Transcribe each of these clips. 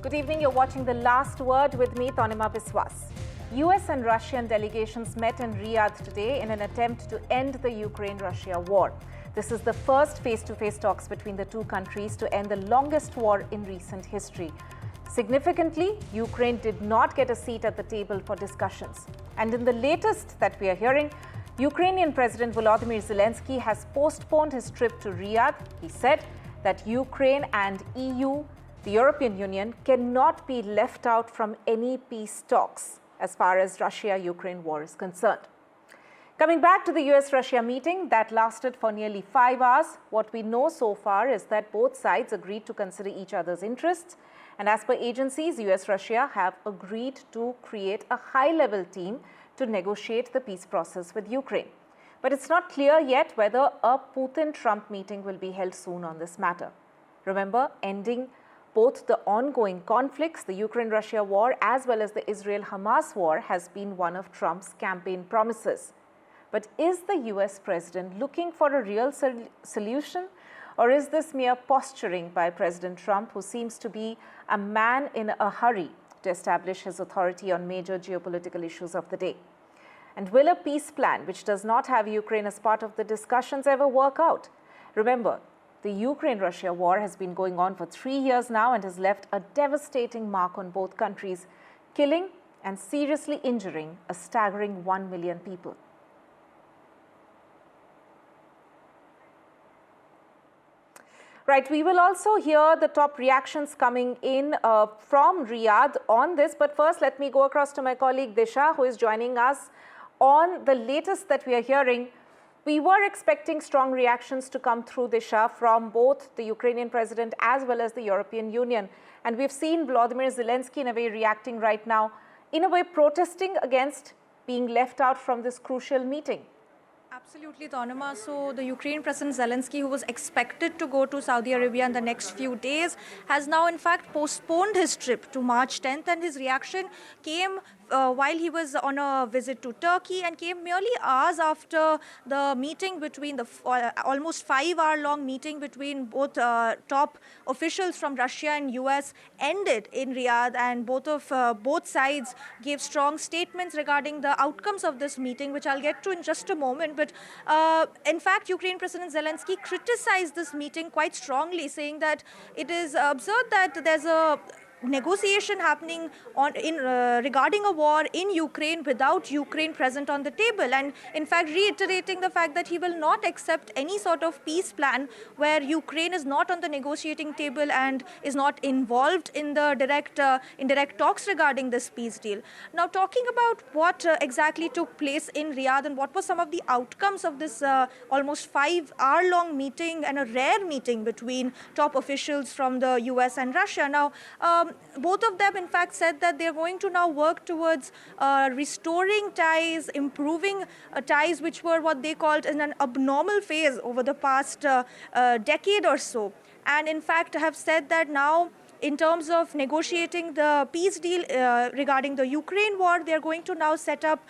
Good evening. You're watching The Last Word with me, Tanima Biswas. US and Russian delegations met in Riyadh today in an attempt to end the Ukraine-Russia war. This is the first face-to-face talks between the two countries to end the longest war in recent history. Significantly, Ukraine did not get a seat at the table for discussions. And in the latest that we are hearing, Ukrainian President Volodymyr Zelenskyy has postponed his trip to Riyadh. He said that Ukraine and EU, the European Union, cannot be left out from any peace talks as far as Russia-Ukraine war is concerned. Coming back to the US-Russia meeting that lasted for nearly 5 hours, what we know so far is that both sides agreed to consider each other's interests. And as per agencies, US-Russia have agreed to create a high-level team to negotiate the peace process with Ukraine. But it's not clear yet whether a Putin-Trump meeting will be held soon on this matter. Remember, ending both the ongoing conflicts, the Ukraine-Russia war, as well as the Israel-Hamas war, has been one of Trump's campaign promises. But is the US president looking for a real solution? Or is this mere posturing by President Trump, who seems to be a man in a hurry to establish his authority on major geopolitical issues of the day? And will a peace plan, which does not have Ukraine as part of the discussions, ever work out? Remember, the Ukraine-Russia war has been going on for 3 years now and has left a devastating mark on both countries, killing and seriously injuring a staggering 1 million people. Right, we will also hear the top reactions coming in from Riyadh on this. But first, let me go across to my colleague Disha, who is joining us on the latest that we are hearing. We were expecting strong reactions to come through, Disha, from both the Ukrainian president as well as the European Union. And we've seen Volodymyr Zelenskyy in a way reacting right now, in a way protesting against being left out from this crucial meeting. Absolutely, Tanima. So the Ukraine President Zelenskyy, who was expected to go to Saudi Arabia in the next few days, has now in fact postponed his trip to March 10th, and his reaction came while he was on a visit to Turkey, and came merely hours after the meeting between the almost 5-hour-long meeting between both top officials from Russia and US ended in Riyadh, and both sides gave strong statements regarding the outcomes of this meeting, which I'll get to in just a moment. But in fact, Ukraine President Zelenskyy criticized this meeting quite strongly, saying that it is absurd that there's a negotiation happening regarding a war in Ukraine without Ukraine present on the table, and in fact reiterating the fact that he will not accept any sort of peace plan where Ukraine is not on the negotiating table and is not involved in the indirect talks regarding this peace deal. Now, talking about what exactly took place in Riyadh and what were some of the outcomes of this almost 5-hour-long meeting, and a rare meeting between top officials from the US and Russia. Now, both of them, in fact, said that they're going to now work towards restoring ties, improving ties which were what they called in an abnormal phase over the past decade or so. And in fact, have said that now, in terms of negotiating the peace deal regarding the Ukraine war, they're going to now set up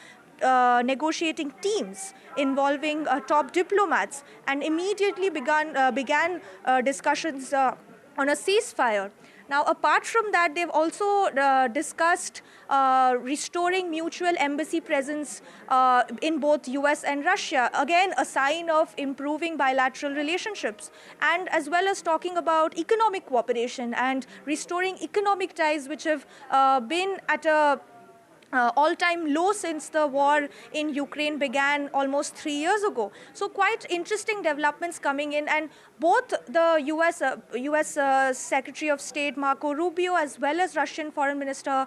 negotiating teams involving top diplomats, and immediately began discussions on a ceasefire. Now, apart from that, they've also discussed restoring mutual embassy presence in both US and Russia, again a sign of improving bilateral relationships, and as well as talking about economic cooperation and restoring economic ties which have been at a all-time low since the war in Ukraine began almost 3 years ago. So quite interesting developments coming in, and both the US Secretary of State Marco Rubio as well as Russian Foreign Minister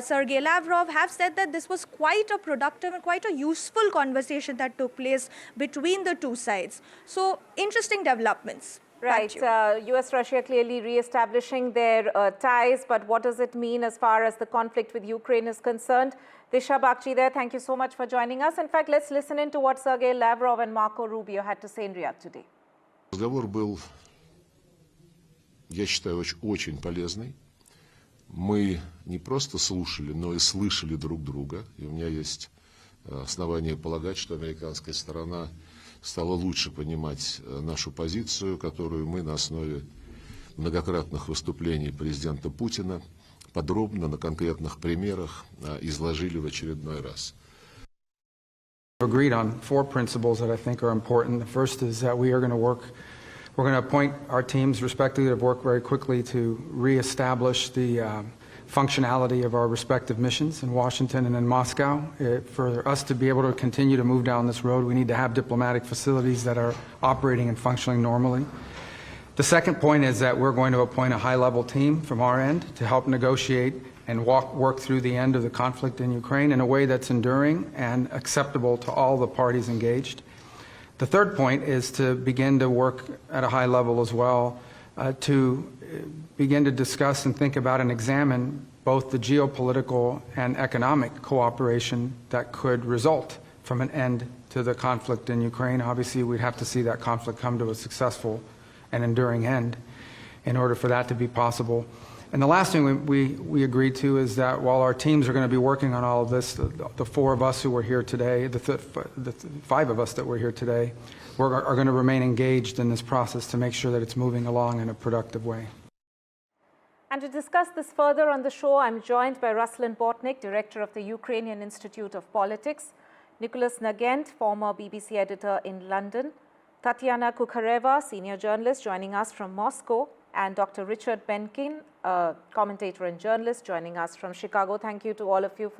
Sergei Lavrov have said that this was quite a productive and quite a useful conversation that took place between the two sides. So interesting developments. Right. US-Russia clearly re-establishing their ties, but what does it mean as far as the conflict with Ukraine is concerned? Disha Bagchi there, thank you so much for joining us. In fact, let's listen in to what Sergei Lavrov and Marco Rubio had to say in Riyadh today. Разговор был, я считаю, очень полезный. Мы не просто слушали, но и слышали друг друга. И у меня есть основания полагать, что американская сторона стала лучше понимать нашу позицию, которую мы на основе многократных выступлений президента Путина подробно на конкретных примерах изложили в очередной раз. Agreed on 4 principles that I think are important. The first is that we're going to appoint our teams respectively to work very quickly to reestablish the functionality of our respective missions in Washington and in Moscow. For us to be able to continue to move down this road, we need to have diplomatic facilities that are operating and functioning normally. The second point is that we're going to appoint a high-level team from our end to help negotiate and work through the end of the conflict in Ukraine in a way that's enduring and acceptable to all the parties engaged. The third point is to begin to work at a high level as well to begin to discuss and think about and examine both the geopolitical and economic cooperation that could result from an end to the conflict in Ukraine. Obviously, we'd have to see that conflict come to a successful and enduring end in order for that to be possible. And the last thing we agreed to is that while our teams are going to be working on all of this, the 4 of us who were here today, the 5 of us that were here today, are going to remain engaged in this process to make sure that it's moving along in a productive way. And to discuss this further on the show, I'm joined by Ruslan Bortnik, Director of the Ukrainian Institute of Politics, Nicholas Nagent, former BBC editor in London, Tatiana Kukhareva, senior journalist, joining us from Moscow, and Dr. Richard Benkin, commentator and journalist, joining us from Chicago. Thank you to all of you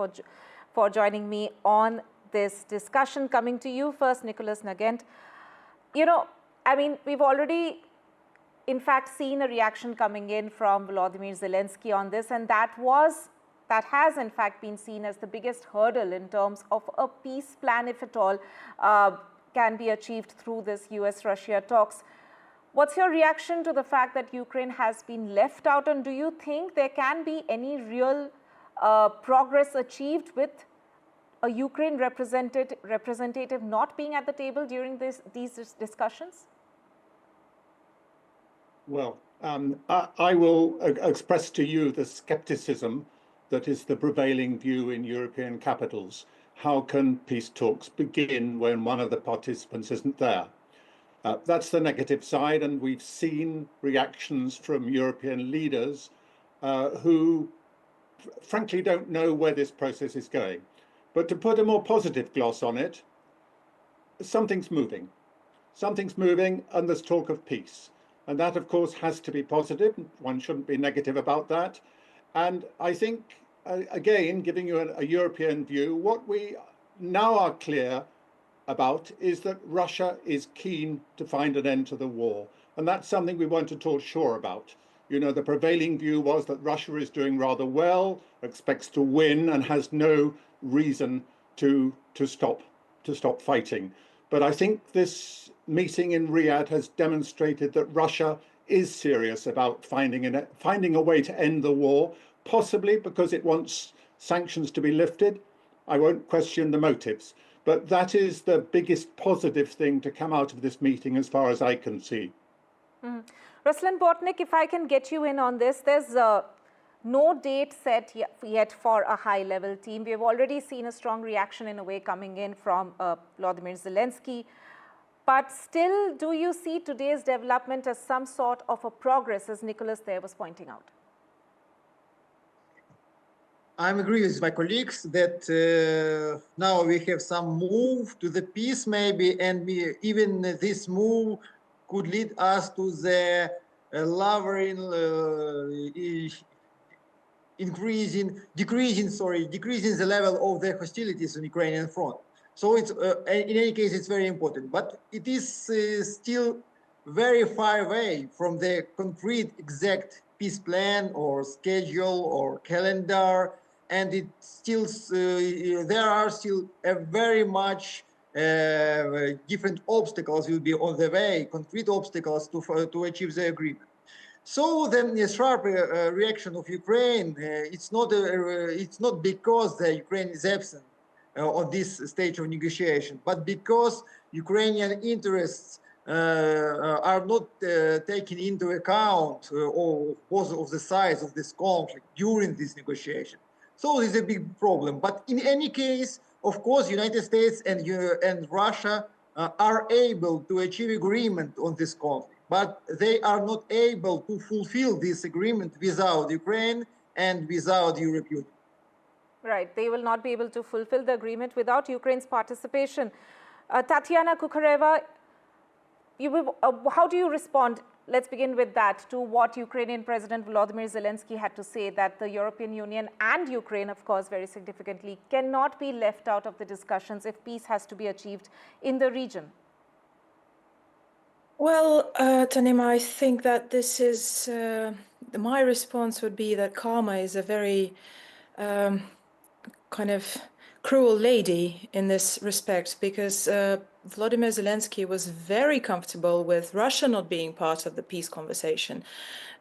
for joining me on this discussion. Coming to you first, Nicholas Nagent. You know, I mean, we've already, in fact, seen a reaction coming in from Volodymyr Zelenskyy on this, and that has, in fact, been seen as the biggest hurdle in terms of a peace plan, if at all, can be achieved through this US-Russia talks. What's your reaction to the fact that Ukraine has been left out, and do you think there can be any real progress achieved with a Ukraine representative not being at the table during these discussions? Well, I will express to you the skepticism that is the prevailing view in European capitals. How can peace talks begin when one of the participants isn't there? That's the negative side, and we've seen reactions from European leaders who frankly don't know where this process is going. But to put a more positive gloss on it, something's moving. Something's moving, and there's talk of peace. And that, of course, has to be positive. One shouldn't be negative about that. And I think, again, giving you a European view, what we now are clear about is that Russia is keen to find an end to the war. And that's something we want to talk sure about. You know, the prevailing view was that Russia is doing rather well, expects to win, and has no reason to stop fighting. But I think this meeting in Riyadh has demonstrated that Russia is serious about finding a way to end the war, possibly because it wants sanctions to be lifted. I won't question the motives, but that is the biggest positive thing to come out of this meeting as far as I can see. Ruslan Bortnik, if I can get you in on this, there's no date set yet for a high-level team. We've already seen a strong reaction in a way coming in from Volodymyr Zelenskyy. But still, do you see today's development as some sort of a progress, as Nicholas there was pointing out? I agree with my colleagues that now we have some move to the peace maybe, and even this move could lead us to the decreasing the level of the hostilities on Ukrainian front. So it's in any case, it's very important, but it is still very far away from the concrete exact peace plan or schedule or calendar. And it still, there are still a very much different obstacles will be on the way, concrete obstacles to achieve the agreement. So then the sharp reaction of Ukraine, it's not because the Ukraine is absent on this stage of negotiation, but because Ukrainian interests are not taken into account because of the size of this conflict during this negotiation. So it's a big problem. But in any case, of course, United States and Russia are able to achieve agreement on this conflict, but they are not able to fulfill this agreement without Ukraine and without the European Union. Right, they will not be able to fulfill the agreement without Ukraine's participation. Tatiana Kukareva, how do you respond? Let's begin with that, to what Ukrainian President Volodymyr Zelenskyy had to say, that the European Union and Ukraine, of course, very significantly, cannot be left out of the discussions if peace has to be achieved in the region. Well, Tanima, I think that this is, my response would be that karma is a very kind of cruel lady in this respect, because Volodymyr Zelenskyy was very comfortable with Russia not being part of the peace conversation.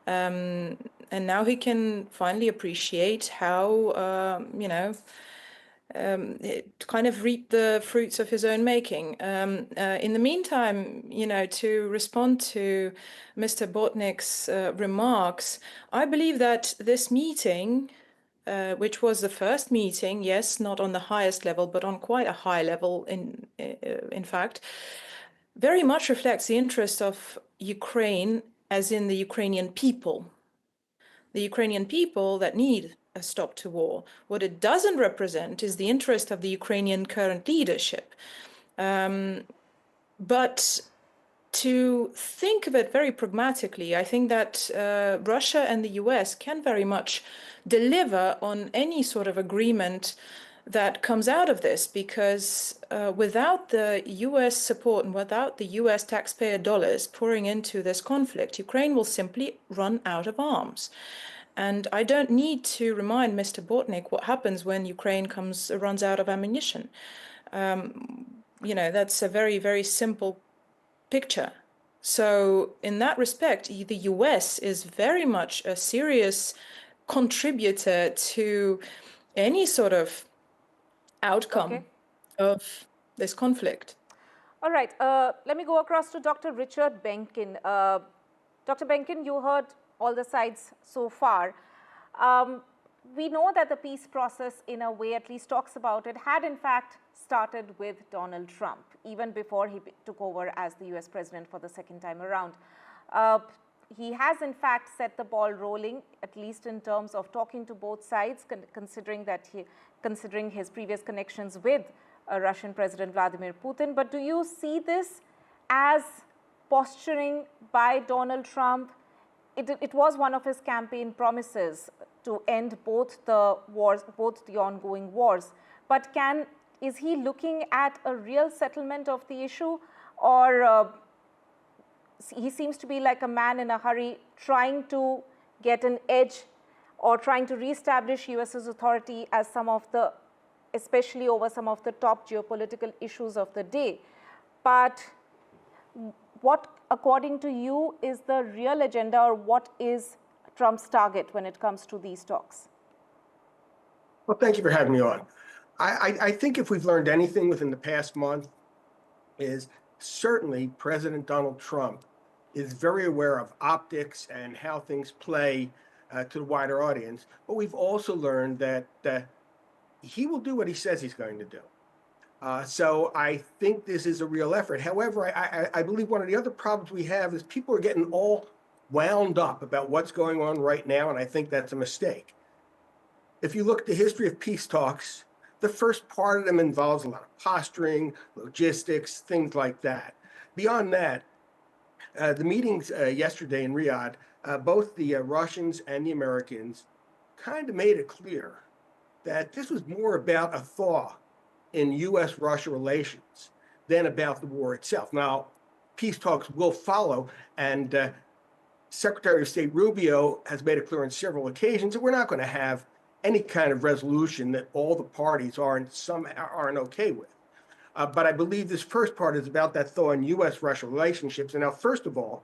And now he can finally appreciate how, kind of reap the fruits of his own making. In the meantime, to respond to Mr. Botnik's remarks, I believe that this meeting, which was the first meeting, yes, not on the highest level, but on quite a high level, in fact, very much reflects the interest of Ukraine, as in the Ukrainian people. The Ukrainian people that need a stop to war. What it doesn't represent is the interest of the Ukrainian current leadership. But to think of it very pragmatically, I think that Russia and the US can very much deliver on any sort of agreement that comes out of this, because without the US support and without the US taxpayer dollars pouring into this conflict, Ukraine will simply run out of arms. And I don't need to remind Mr. Botnik what happens when Ukraine runs out of ammunition. That's a very, very simple picture. So in that respect, the US is very much a serious contributor to any sort of outcome of this conflict. All right, let me go across to Dr. Richard Benkin. Dr. Benkin, you heard all the sides so far. We know that the peace process, in a way, at least talks about it, had in fact started with Donald Trump, even before he took over as the US president for the second time around. He has in fact set the ball rolling, at least in terms of talking to both sides, considering his previous connections with Russian President Vladimir Putin. But do you see this as posturing by Donald Trump? It was one of his campaign promises to end both the wars, both the ongoing wars. But is he looking at a real settlement of the issue, or he seems to be like a man in a hurry, trying to get an edge or trying to reestablish US's authority as especially over some of the top geopolitical issues of the day? But what, according to you, is the real agenda, or what is Trump's target when it comes to these talks? Well, thank you for having me on. I think if we've learned anything within the past month, is certainly President Donald Trump is very aware of optics and how things play to the wider audience. But we've also learned that he will do what he says he's going to do. So I think this is a real effort. However, I believe one of the other problems we have is people are getting all wound up about what's going on right now, and I think that's a mistake. If you look at the history of peace talks, the first part of them involves a lot of posturing, logistics, things like that. Beyond that, the meetings yesterday in Riyadh, both the Russians and the Americans kind of made it clear that this was more about a thaw in U.S.-Russia relations than about the war itself. Now, peace talks will follow, and Secretary of State Rubio has made it clear on several occasions that we're not going to have any kind of resolution that all the parties aren't okay with. But I believe this first part is about that thaw in U.S.-Russia relationships. And now, first of all,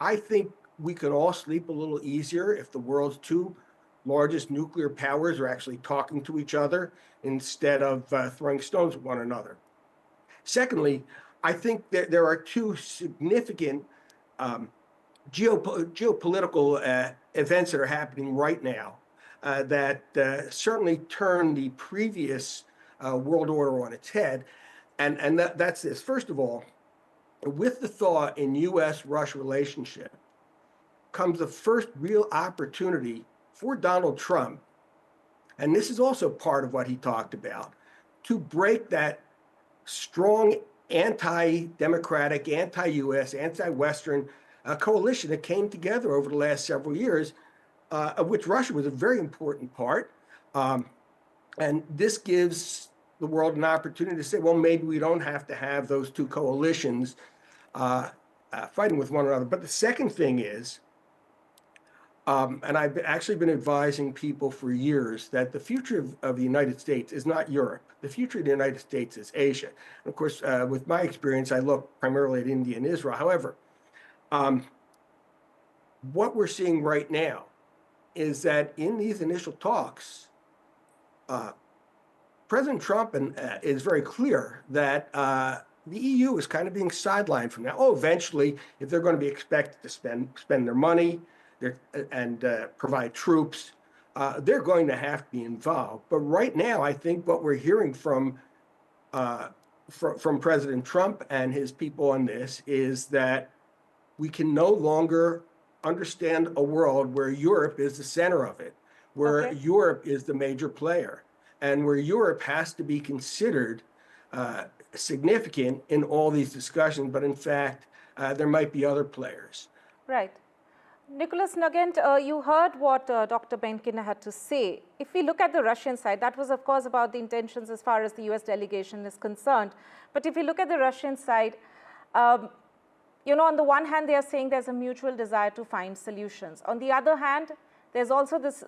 I think we can all sleep a little easier if the world's two largest nuclear powers are actually talking to each other instead of throwing stones at one another. Secondly, I think that there are two significant geopolitical events that are happening right now that certainly turn the previous world order on its head. And that's this. First of all, with the thaw in U.S.-Russia relationship comes the first real opportunity for Donald Trump, and this is also part of what he talked about, to break that strong anti-democratic, anti-U.S., anti-Western coalition that came together over the last several years, of which Russia was a very important part. And this gives the world an opportunity to say, well, maybe we don't have to have those two coalitions fighting with one another. But the second thing is, and I've actually been advising people for years that the future of the United States is not Europe. The future of the United States is Asia. And of course, with my experience, I look primarily at India and Israel. However, what we're seeing right now is that in these initial talks, President Trump is very clear that the EU is kind of being sidelined from that. Oh, eventually, if they're going to be expected to spend their money and provide troops, they're going to have to be involved. But right now, I think what we're hearing from President Trump and his people on this is that we can no longer understand a world where Europe is the center of it, where Europe is the major player, and where Europe has to be considered significant in all these discussions. But in fact, there might be other players. Right. Nicholas Nugent, you heard what Dr. Benkin had to say. If we look at the Russian side, that was, of course, about the intentions as far as the US delegation is concerned. But if we look at the Russian side, you know, on the one hand, they are saying there's a mutual desire to find solutions. On the other hand, there's also this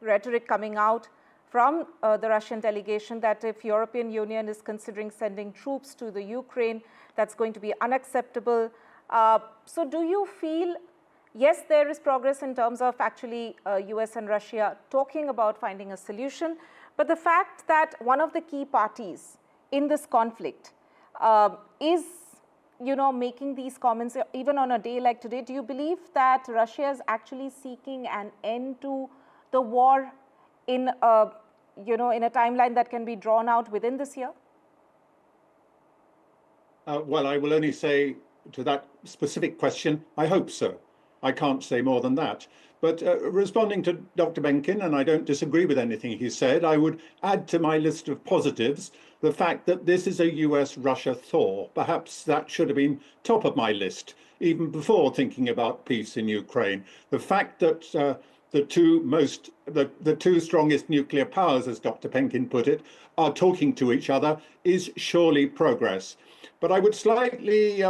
rhetoric coming out from the Russian delegation that if European Union is considering sending troops to the Ukraine, that's going to be unacceptable. So do you feel, yes, there is progress in terms of actually US and Russia talking about finding a solution, but the fact that one of the key parties in this conflict is, you know, making these comments even on a day like today, do you believe that Russia is actually seeking an end to the war in a, you know, in a timeline that can be drawn out within this year? Well, I will only say to that specific question, I hope so. I can't say more than that. But responding to Dr. Benkin, and I don't disagree with anything he said, I would add to my list of positives the fact that this is a US-Russia thaw. Perhaps that should have been top of my list, even before thinking about peace in Ukraine. The fact that the two strongest nuclear powers, as Dr. Benkin put it, are talking to each other is surely progress. But I would slightly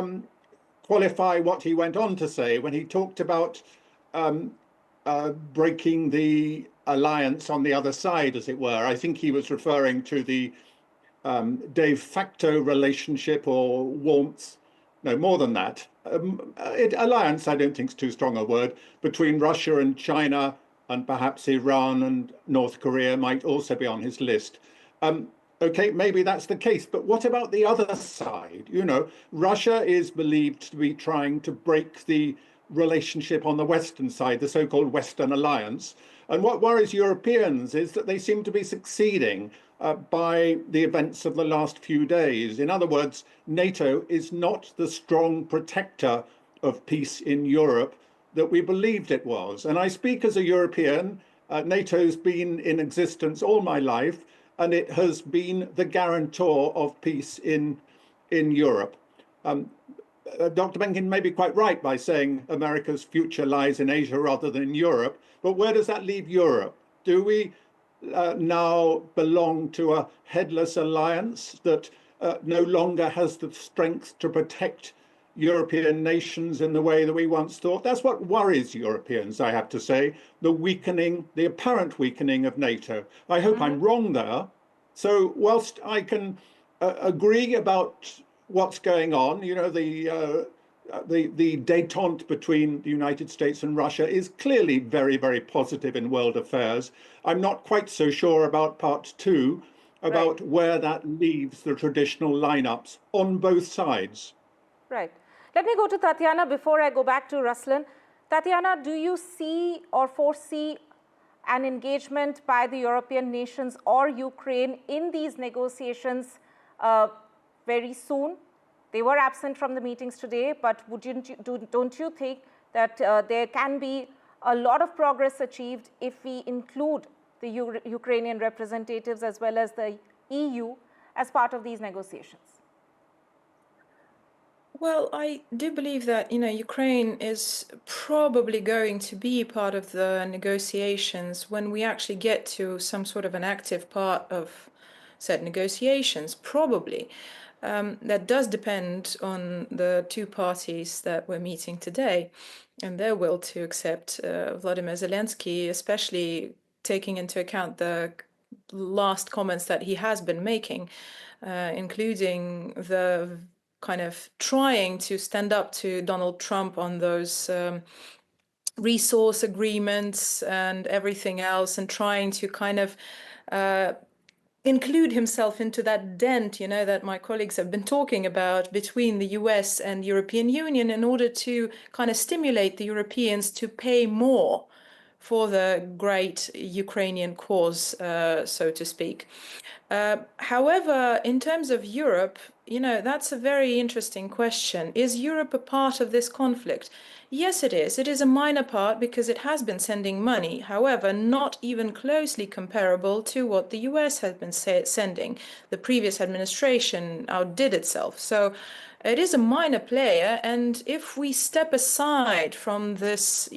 qualify what he went on to say when he talked about breaking the alliance on the other side, as it were. I think he was referring to the de facto relationship or warmth, no, more than that. Alliance, I don't think is too strong a word, between Russia and China, and perhaps Iran and North Korea might also be on his list. Okay, maybe that's the case, but what about the other side? You know, Russia is believed to be trying to break the relationship on the Western side, the so-called Western alliance. And what worries Europeans is that they seem to be succeeding by the events of the last few days. In other words, NATO is not the strong protector of peace in Europe that we believed it was. And I speak as a European. NATO's been in existence all my life, and it has been the guarantor of peace in Europe. Dr. Benkin may be quite right by saying America's future lies in Asia rather than Europe, but where does that leave Europe? Do we now belong to a headless alliance that no longer has the strength to protect European nations in the way that we once thought? That's what worries Europeans, I have to say, the weakening, the apparent weakening of NATO. I hope I'm wrong there. So whilst I can agree about what's going on, you know, the détente between the United States and Russia is clearly very, very positive in world affairs. I'm not quite so sure about part two, about where that leaves the traditional lineups on both sides. Right. Let me go to Tatiana before I go back to Ruslan. Tatiana, do you see or foresee an engagement by the European nations or Ukraine in these negotiations very soon. They were absent from the meetings today, but don't you think that there can be a lot of progress achieved if we include the Ukrainian representatives as well as the EU as part of these negotiations? Well, I do believe that, Ukraine is probably going to be part of the negotiations when we actually get to some sort of an active part of said negotiations, probably. That does depend on the two parties that we're meeting today and their will to accept Volodymyr Zelenskyy, especially taking into account the last comments that he has been making, including the kind of trying to stand up to Donald Trump on those resource agreements and everything else, and trying to kind of include himself into that dent, that my colleagues have been talking about between the US and the European Union in order to kind of stimulate the Europeans to pay more for the great Ukrainian cause, so to speak. However, in terms of Europe, that's a very interesting question. Is Europe a part of this conflict? Yes, it is. It is a minor part because it has been sending money. However, not even closely comparable to what the US has been sending. The previous administration outdid itself. So it is a minor player. And if we step aside from this,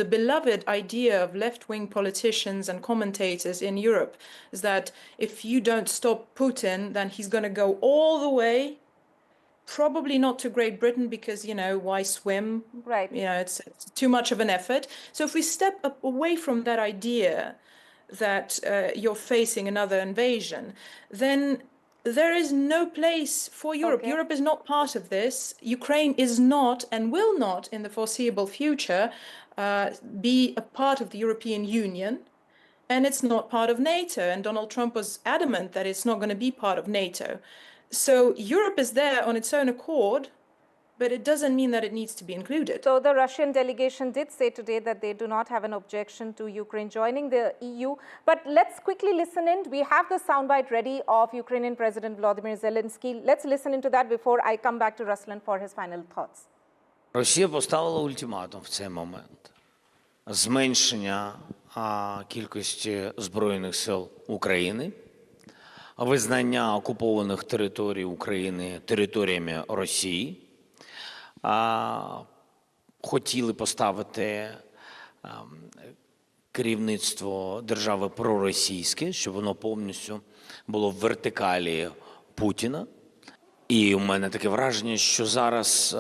the beloved idea of left-wing politicians and commentators in Europe is that if you don't stop Putin, then he's going to go all the way. Probably not to Great Britain because, why swim? Right. It's too much of an effort. So if we step away from that idea that you're facing another invasion, then there is no place for Europe. Okay. Europe is not part of this. Ukraine is not and will not in the foreseeable future be a part of the European Union. And it's not part of NATO. And Donald Trump was adamant that it's not going to be part of NATO. So Europe is there on its own accord, but it doesn't mean that it needs to be included. So the Russian delegation did say today that they do not have an objection to Ukraine joining the EU. But let's quickly listen in. We have the soundbite ready of Ukrainian President Volodymyr Zelenskyy. Let's listen into that before I come back to Ruslan for his final thoughts. Росія поставила ультиматум в цей момент. Зменшення кількості Збройних сил України, визнання окупованих територій України територіями Росії. Хотіли поставити керівництво держави проросійське, щоб воно повністю було в вертикалі Путіна. І у мене таке враження, що зараз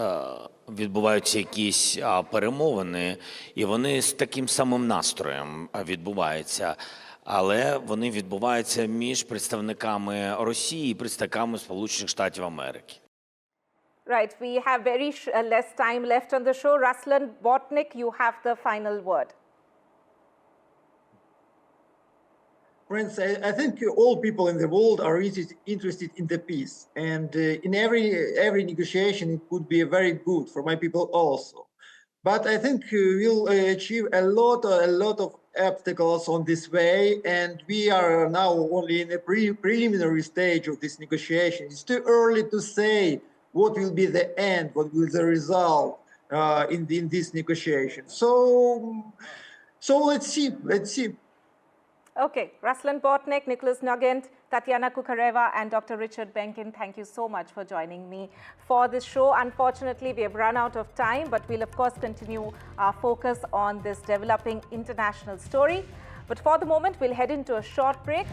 відбуваються якісь перемовини, і вони з таким самим настроєм відбуваються. Але вони відбуваються між представниками Росії і представниками Сполучених Штатів Америки. Right, we have very less time left on the show. Ruslan Botnik, you have the final word. Friends, I think all people in the world are interested in the peace, and in every negotiation it would be very good for my people also. But I think we'll achieve a lot of obstacles on this way, and we are now only in a preliminary stage of this negotiation. It's too early to say what will be the end, what will be the result in this negotiation. So let's see. Okay, Ruslan Botnik, Nicholas Nugent, Tatiana Kukareva, and Dr. Richard Benkin, thank you so much for joining me for this show. Unfortunately, we have run out of time, but we'll of course continue our focus on this developing international story. But for the moment, we'll head into a short break.